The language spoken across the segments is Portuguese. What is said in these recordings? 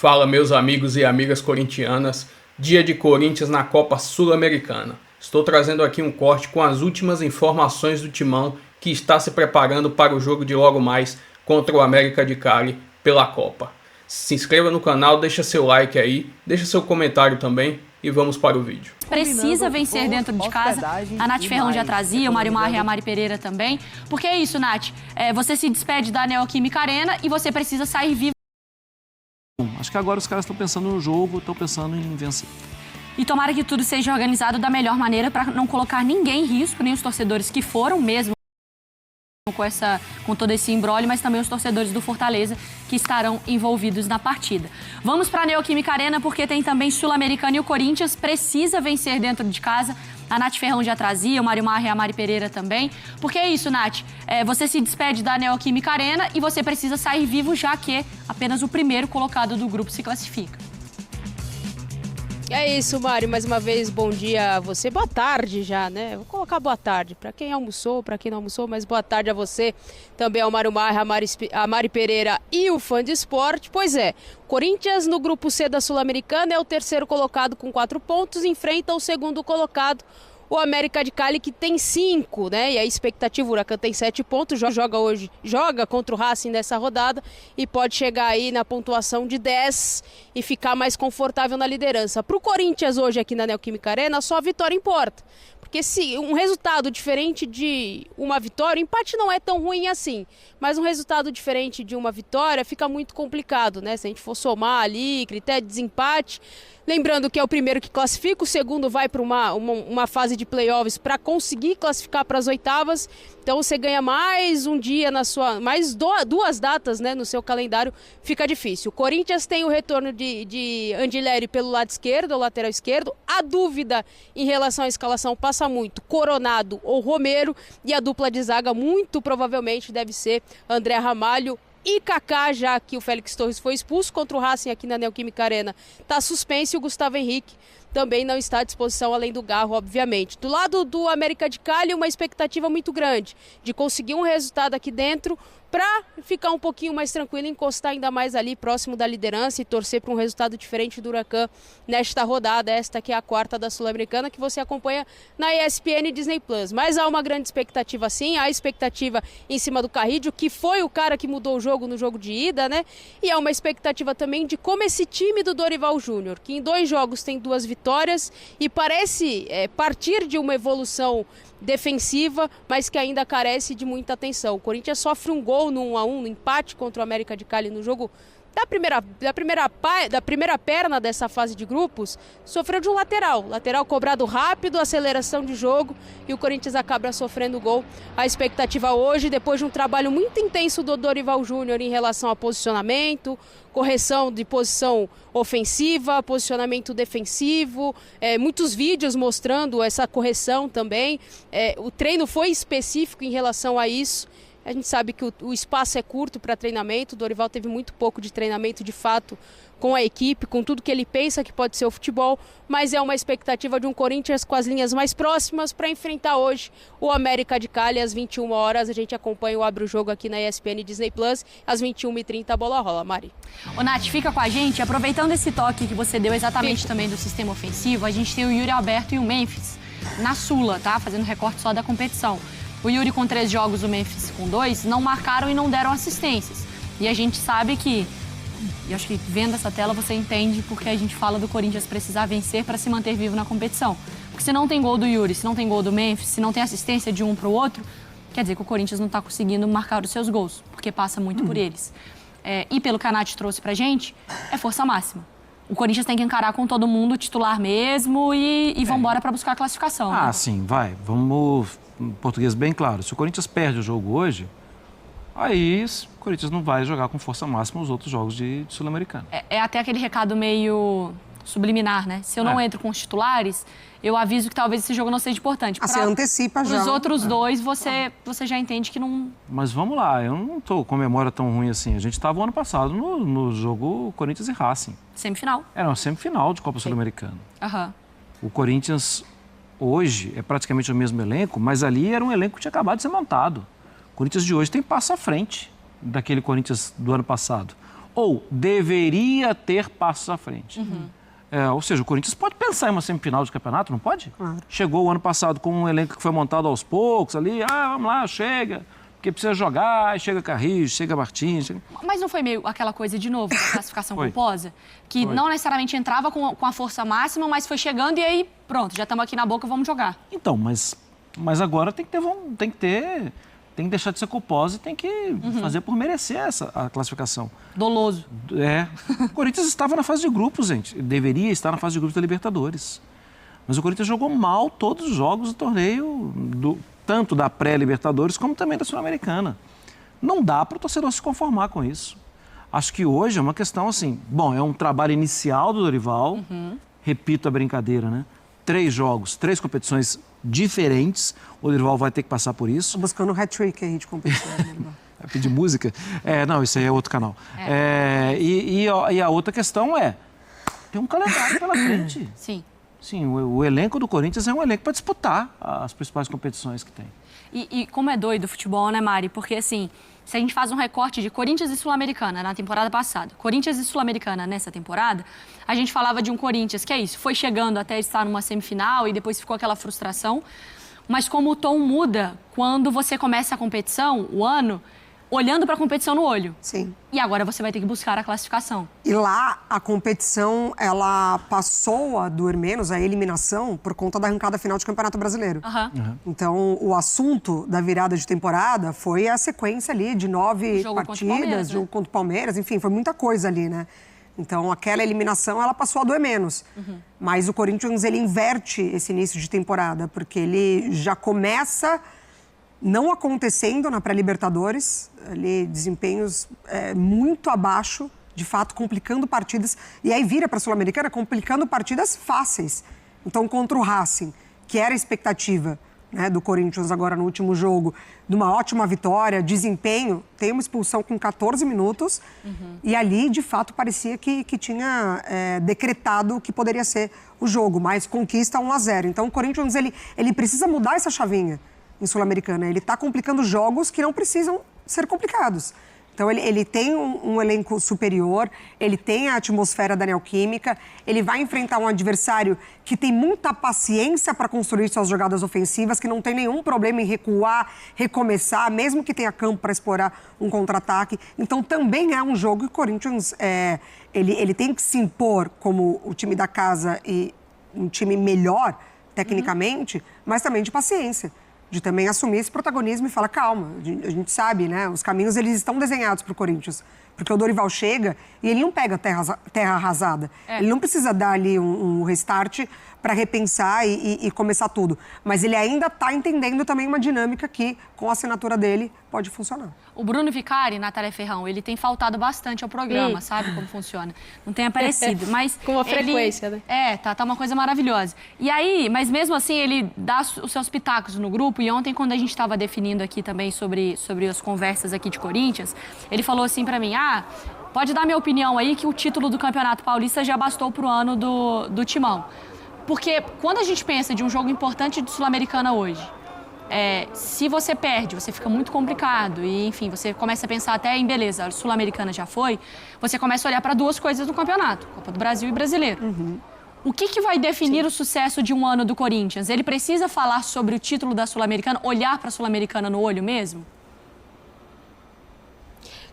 Fala, meus amigos e amigas corintianas, dia de Corinthians na Copa Sul-Americana. Estou trazendo aqui um corte com as últimas informações do Timão que está se preparando para o jogo de logo mais contra o América de Cali pela Copa. Se inscreva no canal, deixa seu like aí, deixa seu comentário também e vamos para o vídeo. Precisa vencer dentro de casa. A Nath Ferrão já trazia, o Mário Marra e a Mari Pereira também. Porque é isso, Nath. Você se despede da Neoquímica Arena e você precisa sair vivo. Acho que agora os caras estão pensando no jogo, estão pensando em vencer. E tomara que tudo seja organizado da melhor maneira para não colocar ninguém em risco, nem os torcedores que foram mesmo com todo esse imbróglio, mas também os torcedores do Fortaleza que estarão envolvidos na partida. Vamos para a Neoquímica Arena porque tem também Sul-Americana e o Corinthians precisa vencer dentro de casa. A Nath Ferrão já trazia, o Mário Marra e a Mari Pereira também. Porque é isso, Nath. Você se despede da Neoquímica Arena e você precisa sair vivo, já que apenas o primeiro colocado do grupo se classifica. É isso, Mário. Mais uma vez, bom dia a você. Boa tarde já, né? Vou colocar boa tarde para quem almoçou, para quem não almoçou, mas boa tarde a você. Também ao Mário Marra, a Mari Pereira e o Fã de Esporte. Pois é, Corinthians no grupo C da Sul-Americana é o terceiro colocado com 4 pontos, enfrenta o segundo colocado, o América de Cali, que tem 5, né? E a expectativa, o Huracan tem 7 pontos, joga contra o Racing nessa rodada e pode chegar aí na pontuação de 10 e ficar mais confortável na liderança. Para o Corinthians hoje aqui na Neoquímica Arena, só a vitória importa. Porque se um resultado diferente de uma vitória, o empate não é tão ruim assim, mas um resultado diferente de uma vitória fica muito complicado, né? Se a gente for somar ali, critério de desempate, lembrando que é o primeiro que classifica, o segundo vai para uma fase de playoffs para conseguir classificar para as oitavas, então você ganha mais um dia mais duas datas, né, no seu calendário, fica difícil. O Corinthians tem o retorno de Andileri pelo lado esquerdo, o lateral esquerdo, a dúvida em relação à escalação passa muito Coronado ou Romero, e a dupla de zaga muito provavelmente deve ser André Ramalho e Kaká, já que o Félix Torres foi expulso contra o Racing aqui na Neoquímica Arena, está suspenso, e o Gustavo Henrique também não está à disposição, além do Garro, obviamente. Do lado do América de Cali, uma expectativa muito grande de conseguir um resultado aqui dentro para ficar um pouquinho mais tranquilo, encostar ainda mais ali próximo da liderança e torcer para um resultado diferente do Huracan nesta rodada, esta que é a quarta da Sul-Americana, que você acompanha na ESPN e Disney+. Mas há uma grande expectativa sim, há expectativa em cima do Carrídio, que foi o cara que mudou o jogo no jogo de ida, né? E há uma expectativa também de como esse time do Dorival Júnior, que em 2 jogos tem 2 vitórias e parece partir de uma evolução defensiva, mas que ainda carece de muita atenção. O Corinthians sofre um gol no 1-1, no empate contra o América de Cali no jogo da primeira perna dessa fase de grupos, sofreu de um lateral cobrado rápido, aceleração de jogo, e o Corinthians acaba sofrendo gol. A expectativa hoje, depois de um trabalho muito intenso do Dorival Júnior em relação a posicionamento, correção de posição ofensiva, posicionamento defensivo, muitos vídeos mostrando essa correção também. O treino foi específico em relação a isso. A gente sabe que o espaço é curto para treinamento, o Dorival teve muito pouco de treinamento de fato com a equipe, com tudo que ele pensa que pode ser o futebol, mas é uma expectativa de um Corinthians com as linhas mais próximas para enfrentar hoje o América de Cali às 21 horas. A gente acompanha o Abre o Jogo aqui na ESPN Disney+, às 21h30 a bola rola. Mari. Ô Nath, fica com a gente. Aproveitando esse toque que você deu exatamente também do sistema ofensivo, a gente tem o Yuri Alberto e o Memphis na Sula, tá? Fazendo recorte só da competição. O Yuri com 3 jogos, o Memphis com 2, não marcaram e não deram assistências. E a gente sabe que, e acho que vendo essa tela você entende porque a gente fala do Corinthians precisar vencer para se manter vivo na competição. Porque se não tem gol do Yuri, se não tem gol do Memphis, se não tem assistência de um para o outro, quer dizer que o Corinthians não está conseguindo marcar os seus gols, porque passa muito por eles. E pelo que a Nath trouxe pra gente, é força máxima. O Corinthians tem que encarar com todo mundo titular mesmo e vambora para buscar a classificação. Ah, né? sim, vai. Vamos, em português bem claro. Se o Corinthians perde o jogo hoje, aí o Corinthians não vai jogar com força máxima os outros jogos de Sul-Americana. É até aquele recado meio subliminar, né? Se eu não entro com os titulares, eu aviso que talvez esse jogo não seja importante. Você antecipa já. Os outros dois, você já entende que não... Mas vamos lá, eu não estou com memória tão ruim assim. A gente estava ano passado no jogo Corinthians e Racing. Semifinal. Era uma semifinal de Copa Sul-Americana. Aham. O Corinthians hoje é praticamente o mesmo elenco, mas ali era um elenco que tinha acabado de ser montado. O Corinthians de hoje tem passo à frente daquele Corinthians do ano passado. ou deveria ter passos à frente. Ou seja, o Corinthians pode pensar em uma semifinal de campeonato, não pode? Claro. Chegou o ano passado com um elenco que foi montado aos poucos ali, vamos lá, chega, porque precisa jogar, aí chega Carrijo, chega Martins. Chega... Mas não foi meio aquela coisa de novo, da classificação Foi. culposa? Que Foi. não necessariamente entrava com a força máxima, mas foi chegando e aí, pronto, já estamos aqui na boca, vamos jogar. Então, mas agora tem que deixar de ser culposa e tem que fazer por merecer a classificação. Doloso. O Corinthians estava na fase de grupos, gente. Deveria estar na fase de grupos da Libertadores. Mas o Corinthians jogou mal todos os jogos do torneio, tanto da pré-Libertadores como também da Sul-Americana. Não dá para o torcedor se conformar com isso. Acho que hoje é uma questão assim... Bom, é um trabalho inicial do Dorival. Repito a brincadeira, né? 3 jogos, 3 competições diferentes. O Dorival vai ter que passar por isso. Tô buscando um hat-trick aí de competição. Vai pedir música? Não, isso aí é outro canal. E a outra questão tem um calendário pela frente. Sim. Sim, o elenco do Corinthians é um elenco para disputar as principais competições que tem. E como é doido o futebol, né, Mari? Porque, assim, se a gente faz um recorte de Corinthians e Sul-Americana na temporada passada, Corinthians e Sul-Americana nessa temporada, a gente falava de um Corinthians que é isso, foi chegando até estar numa semifinal e depois ficou aquela frustração. Mas como o tom muda quando você começa a competição, o ano, olhando para a competição no olho. Sim. E agora você vai ter que buscar a classificação. E lá, a competição, ela passou a doer menos, a eliminação, por conta da arrancada final de Campeonato Brasileiro. Então, o assunto da virada de temporada foi a sequência ali de 9 jogo contra o partidas, Palmeiras, jogo contra o Palmeiras, enfim, foi muita coisa ali, né? Então, aquela eliminação, ela passou a doer menos. Mas o Corinthians, ele inverte esse início de temporada, porque ele já começa... não acontecendo na pré-Libertadores, ali desempenhos muito abaixo, de fato, complicando partidas. E aí vira para a Sul-Americana complicando partidas fáceis. Então, contra o Racing, que era a expectativa, né, do Corinthians agora no último jogo, de uma ótima vitória, desempenho, tem uma expulsão com 14 minutos. E ali, de fato, parecia que tinha decretado que poderia ser o jogo, mas conquista 1-0. Então, o Corinthians ele precisa mudar essa chavinha em Sul-Americana. Ele está complicando jogos que não precisam ser complicados. Então, ele tem um elenco superior, ele tem a atmosfera da Neoquímica, ele vai enfrentar um adversário que tem muita paciência para construir suas jogadas ofensivas, que não tem nenhum problema em recuar, recomeçar, mesmo que tenha campo para explorar um contra-ataque. Então, também é um jogo que o Corinthians ele tem que se impor como o time da casa e um time melhor, tecnicamente, mas também de paciência. De também assumir esse protagonismo e falar, calma, a gente sabe, né? Os caminhos, eles estão desenhados para o Corinthians. Porque o Dorival chega e ele não pega terra arrasada. Ele não precisa dar ali um restart para repensar e começar tudo. Mas ele ainda está entendendo também uma dinâmica que, com a assinatura dele, pode funcionar. O Bruno Vicari, Natália Ferrão, ele tem faltado bastante ao programa, sabe como funciona? Não tem aparecido, mas... Com uma frequência, né? Tá uma coisa maravilhosa. E aí, mas mesmo assim, ele dá os seus pitacos no grupo, e ontem, quando a gente estava definindo aqui também sobre as conversas aqui de Corinthians, ele falou assim pra mim, pode dar minha opinião aí que o título do Campeonato Paulista já bastou pro ano do Timão. Porque quando a gente pensa de um jogo importante de Sul-Americana hoje, se você perde, você fica muito complicado e, enfim, você começa a pensar até em, beleza, a Sul-Americana já foi, você começa a olhar para 2 coisas no campeonato, Copa do Brasil e Brasileiro. O que vai definir o sucesso de um ano do Corinthians? Ele precisa falar sobre o título da Sul-Americana, olhar para a Sul-Americana no olho mesmo?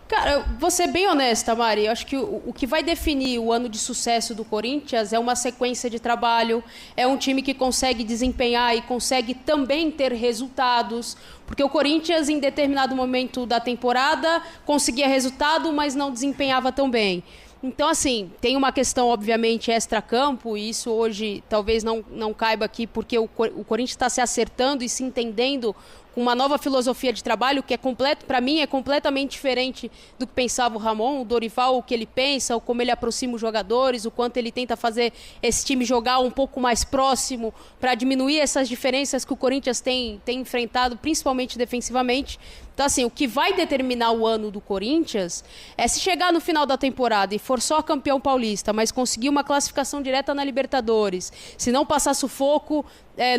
Cara, vou ser bem honesta, Mari. Eu acho que o que vai definir o ano de sucesso do Corinthians é uma sequência de trabalho, é um time que consegue desempenhar e consegue também ter resultados. Porque o Corinthians, em determinado momento da temporada, conseguia resultado, mas não desempenhava tão bem. Então, assim, tem uma questão, obviamente, extra-campo, e isso hoje talvez não caiba aqui, porque o Corinthians está se acertando e se entendendo com uma nova filosofia de trabalho que para mim é completamente diferente do que pensava o Ramon, o Dorival, o que ele pensa, como ele aproxima os jogadores, o quanto ele tenta fazer esse time jogar um pouco mais próximo para diminuir essas diferenças que o Corinthians tem enfrentado, principalmente defensivamente. Então, assim, o que vai determinar o ano do Corinthians é se chegar no final da temporada e for só campeão paulista, mas conseguir uma classificação direta na Libertadores, se não passar sufoco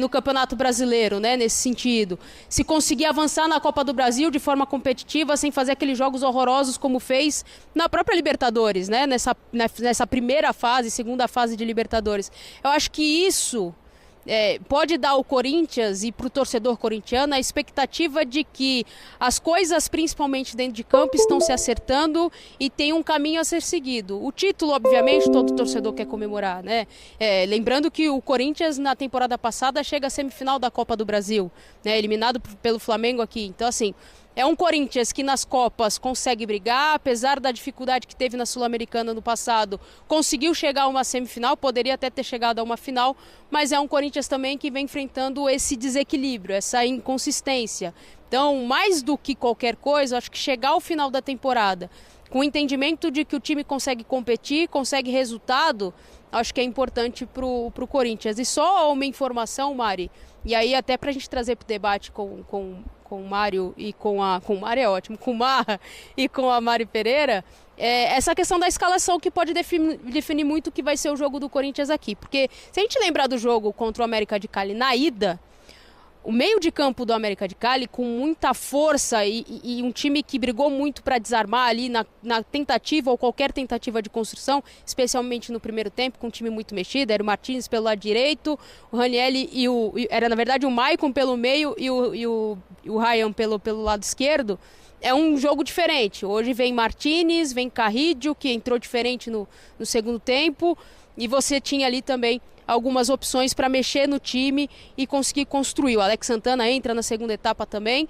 no Campeonato Brasileiro, né, nesse sentido, se conseguir avançar na Copa do Brasil de forma competitiva, sem fazer aqueles jogos horrorosos como fez na própria Libertadores, né, nessa primeira fase, segunda fase de Libertadores. Eu acho que isso... pode dar ao Corinthians e para o torcedor corintiano a expectativa de que as coisas, principalmente dentro de campo, estão se acertando e tem um caminho a ser seguido. O título, obviamente, todo torcedor quer comemorar, né? Lembrando que o Corinthians, na temporada passada, chega à semifinal da Copa do Brasil, né? Eliminado pelo Flamengo aqui. Então, assim... é um Corinthians que nas Copas consegue brigar, apesar da dificuldade que teve na Sul-Americana no passado, conseguiu chegar a uma semifinal, poderia até ter chegado a uma final, mas é um Corinthians também que vem enfrentando esse desequilíbrio, essa inconsistência. Então, mais do que qualquer coisa, acho que chegar ao final da temporada com o entendimento de que o time consegue competir, consegue resultado, acho que é importante para o Corinthians. E só uma informação, Mari, e aí até para a gente trazer para o debate com o Mário e com o Mário é ótimo, com o Marra e com a Mari Pereira, essa questão da escalação que pode definir muito o que vai ser o jogo do Corinthians aqui. Porque se a gente lembrar do jogo contra o América de Cali na ida, o meio de campo do América de Cali, com muita força e um time que brigou muito para desarmar ali na tentativa ou qualquer tentativa de construção, especialmente no primeiro tempo, com um time muito mexido, era o Martins pelo lado direito, o Ranieri era na verdade o Maicon pelo meio e o Ryan pelo lado esquerdo. É um jogo diferente. Hoje vem Martins, vem Carrillo, que entrou diferente no segundo tempo, e você tinha ali também algumas opções para mexer no time e conseguir construir. O Alex Santana entra na segunda etapa também.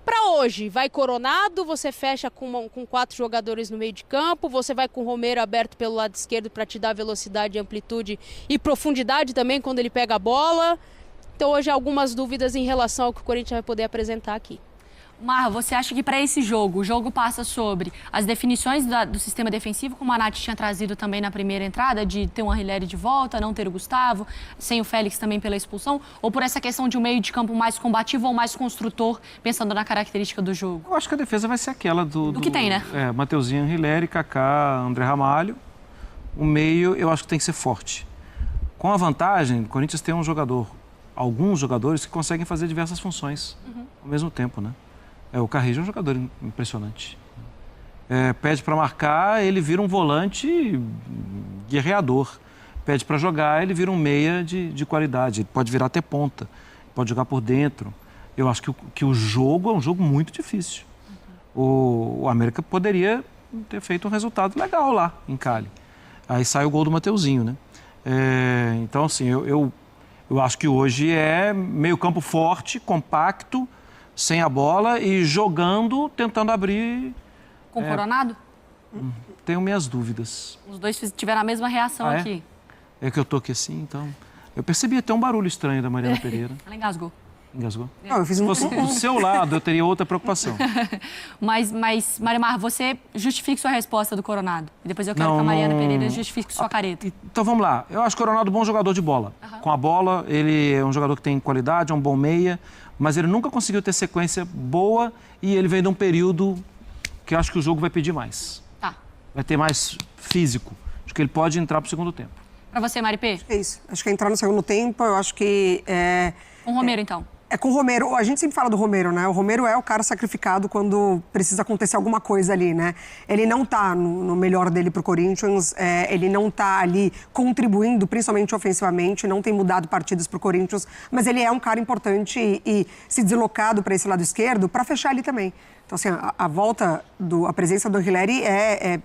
Para hoje, vai Coronado, você fecha com 4 jogadores no meio de campo, você vai com o Romero aberto pelo lado esquerdo para te dar velocidade, amplitude e profundidade também quando ele pega a bola. Então hoje algumas dúvidas em relação ao que o Corinthians vai poder apresentar aqui. Marra, você acha que para esse jogo, o jogo passa sobre as definições do sistema defensivo, como a Nath tinha trazido também na primeira entrada, de ter o Anrileri de volta, não ter o Gustavo, sem o Félix também pela expulsão, ou por essa questão de um meio de campo mais combativo ou mais construtor, pensando na característica do jogo? Eu acho que a defesa vai ser aquela do que tem, né? Mateuzinho, Anrileri, Kaká, André Ramalho. O meio, eu acho que tem que ser forte. Com a vantagem, o Corinthians tem alguns jogadores que conseguem fazer diversas funções ao mesmo tempo, né? O Carrillo é um jogador impressionante. Pede para marcar, ele vira um volante guerreador. Pede para jogar, ele vira um meia de qualidade. Ele pode virar até ponta, pode jogar por dentro. Eu acho que o jogo é um jogo muito difícil. O América poderia ter feito um resultado legal lá em Cali. Aí sai o gol do Mateuzinho, né? Então, assim, eu acho que hoje é meio campo forte, compacto, sem a bola e jogando, tentando abrir... Com o Coronado? Tenho minhas dúvidas. Os dois tiveram a mesma reação aqui. É que eu tô aqui assim, então... Eu percebi até um barulho estranho da Mariana Pereira. Ela engasgou. Engasgou? Não, eu fiz Se fosse do seu lado, eu teria outra preocupação. Mas Marimar, você justifique sua resposta do Coronado. E depois eu quero que a Mariana Pereira justifique sua careta. Então vamos lá. Eu acho o Coronado um bom jogador de bola. Com a bola, ele é um jogador que tem qualidade, é um bom meia, mas ele nunca conseguiu ter sequência boa e ele vem de um período que eu acho que o jogo vai pedir mais. Tá. Vai ter mais físico. Acho que ele pode entrar pro segundo tempo. Pra você, Maripê? É isso. Acho que entrar no segundo tempo, eu acho que... Com o Romero, então. Com o Romero, a gente sempre fala do Romero, né? O Romero é o cara sacrificado quando precisa acontecer alguma coisa ali, né? Ele não tá no melhor dele pro Corinthians, ele não tá ali contribuindo, principalmente ofensivamente, não tem mudado partidas pro Corinthians, mas ele é um cara importante e se deslocado para esse lado esquerdo para fechar ali também. Então, assim, a presença do Anrileri é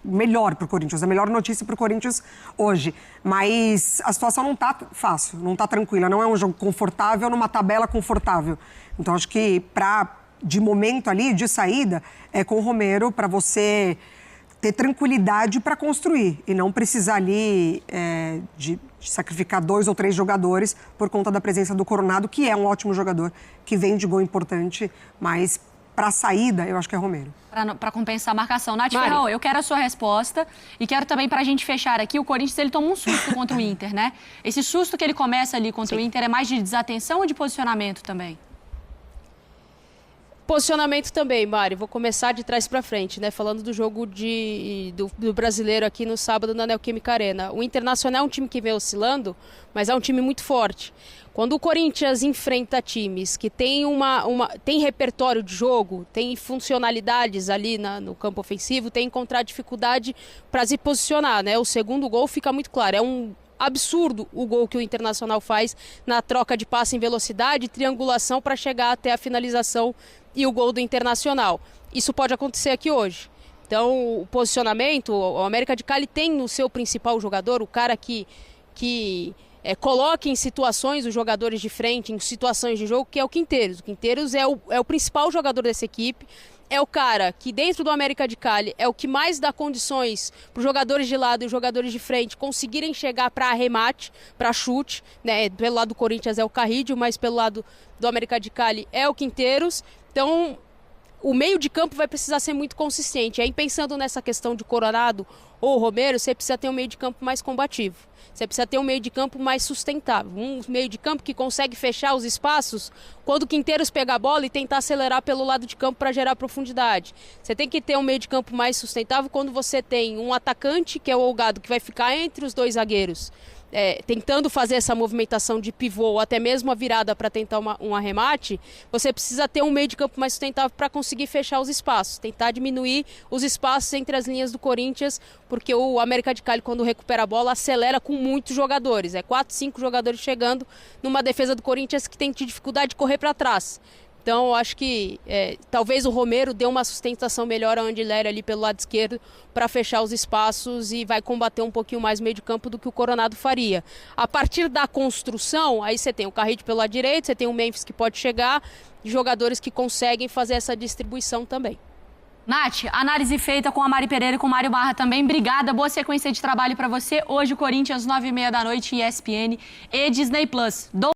melhor para o Corinthians, a melhor notícia para o Corinthians hoje. Mas a situação não está fácil, não está tranquila, não é um jogo confortável numa tabela confortável. Então, acho que de momento ali, de saída, é com o Romero para você ter tranquilidade para construir e não precisar ali de sacrificar 2 ou 3 jogadores por conta da presença do Coronado, que é um ótimo jogador, que vem de gol importante, mas... Para a saída, eu acho que é Romero. Para compensar a marcação. Nath Ferrão, eu quero a sua resposta e quero também, para a gente fechar aqui, o Corinthians ele toma um susto contra o Inter, né? Esse susto que ele começa ali contra o Inter é mais de desatenção ou de posicionamento também? Posicionamento também, Mari. Vou começar de trás para frente, né? Falando do jogo do brasileiro aqui no sábado na Neoquímica Arena. O Internacional é um time que vem oscilando, mas é um time muito forte. Quando o Corinthians enfrenta times que tem tem repertório de jogo, tem funcionalidades ali no campo ofensivo, tem que encontrar dificuldade para se posicionar, né? O segundo gol fica muito claro, é um absurdo o gol que o Internacional faz na troca de passe em velocidade, triangulação para chegar até a finalização e o gol do Internacional. Isso pode acontecer aqui hoje. Então, o posicionamento, o América de Cali tem no seu principal jogador, o cara que coloca em situações os jogadores de frente, em situações de jogo, que é o Quinteiros. O Quinteiros é o principal jogador dessa equipe. É o cara que dentro do América de Cali é o que mais dá condições para os jogadores de lado e os jogadores de frente conseguirem chegar para arremate, para chute, né? Pelo lado do Corinthians é o Carrídio, mas pelo lado do América de Cali é o Quinteiros. Então, o meio de campo vai precisar ser muito consistente. Aí, pensando nessa questão de Coronado ou Romero, você precisa ter um meio de campo mais combativo. Você precisa ter um meio de campo mais sustentável. Um meio de campo que consegue fechar os espaços quando o Quinteiros pegar a bola e tentar acelerar pelo lado de campo para gerar profundidade. Você tem que ter um meio de campo mais sustentável quando você tem um atacante, que é o Olgado, que vai ficar entre os dois zagueiros, tentando fazer essa movimentação de pivô ou até mesmo a virada para tentar um arremate. Você precisa ter um meio de campo mais sustentável para conseguir fechar os espaços, tentar diminuir os espaços entre as linhas do Corinthians, porque o América de Cali, quando recupera a bola, acelera com muitos jogadores. 4, 5 jogadores chegando numa defesa do Corinthians que tem dificuldade de correr para trás. Então, eu acho que talvez o Romero dê uma sustentação melhor ao Andileri ali pelo lado esquerdo para fechar os espaços e vai combater um pouquinho mais o meio de campo do que o Coronado faria. A partir da construção, aí você tem o Carrídio pelo lado direito, você tem o Memphis que pode chegar, jogadores que conseguem fazer essa distribuição também. Nath, análise feita com a Mari Pereira e com o Mário Barra também. Obrigada, boa sequência de trabalho para você. Hoje o Corinthians, 9h30 da noite, ESPN e Disney+.